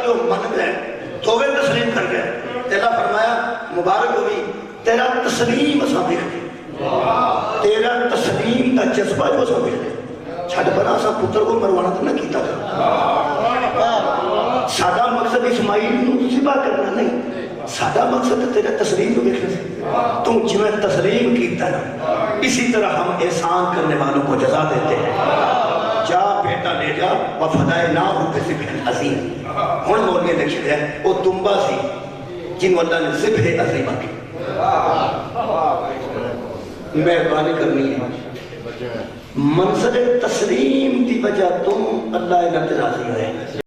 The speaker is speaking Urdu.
کہ وہ من گئے توبے تسلیم کر گئے اللہ فرمایا مبارک ہوئی تیرا تسلیم اسا دیکھ دے تیرا تسلیم دا جذبہ جو اسا دیکھ دے چھڑ بنا سا پتر کو مروانا تو نہ کیتا تھا سادہ مقصد اسماعیل نو ذبح کرنا نہیں سادہ مقصد تیرا تسلیم کو دیکھنے سے تم جنہیں تسلیم کیتا نا اسی طرح ہم احسان کرنے والوں کو جزا دیتے ہیں جا بیٹا لے جا وفدائے نہ ہو کسی بھی عظیم ہون مولوی نے چھڑیا وہ تنبا سی جن اللہ نے ذبح عظیمہ کی مہربانی کرنی ہے منصب تسلیم دی وجہ تم اللہ نہ راضی ہے